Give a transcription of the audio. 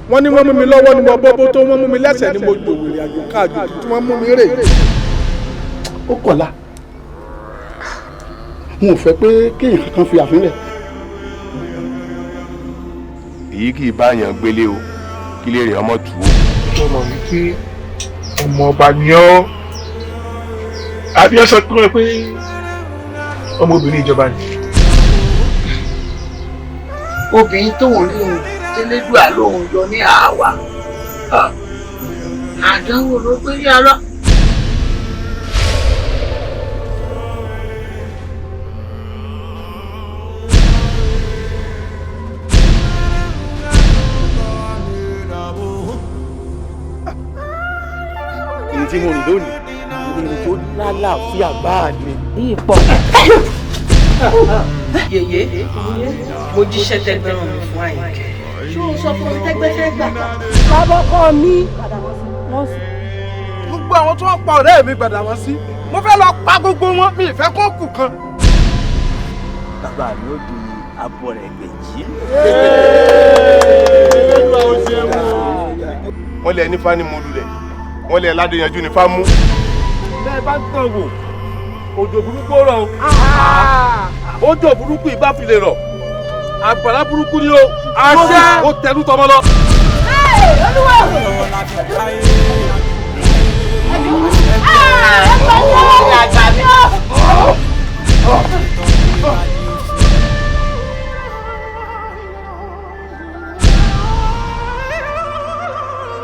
wọ́n ní wọ́n mú mi lọ́wọ́ ni mo bọ́ bó tó wọ́n mú mi lẹ́sẹ̀ ni mo gbòòrò àjò káàjò tí wọ́n mú mi rè. ó kọ̀la n ò fẹ́ pé kéèyàn kankan fi àfin lẹ̀. èyí kì í báyàn gbélé o kí lè rè ọmọ tù ú. ọmọ mi pé ọmọ ọba ni ọ́ àbí ẹ sọ pé ọmọbìnrin ìjọba ni. obìnrin tóun rí òun tẹlẹdùá lòun yọ ní àwa àdánwò ló gbé yàrá. èyí tí mo rìn lónìí ìrìn tó lálàáfíà gbáà ni. yìí pọ̀. yèyé mo jíṣẹ́ tẹ́gbẹ́rún mi fún Àyìnkẹ́. ṣé o sọ fún mi tẹ́gbẹ́ fẹ́ gbà? bàbá ọkọ mi. gbogbo àwọn tí wọ́n pa ọ̀rẹ́ mi padà wọ́n sí mo fẹ́ lọ pa gbogbo wọn mi ìfẹ́ kó kù kan. bàbá mi ò di abọ́ rẹ̀ gbèjì. wọ́n lẹ nífa ní mo lulẹ̀ wọ́n lẹ ládéyanjú nífa mú. bẹ́ẹ̀ bá ń tàn wò òjò burúkú rọ̀ o òjò burúkú ìbá fi lè rọ̀ àgbàrá burúkú ni o àṣẹ ó tẹnu tọmọ lọ. olúwa.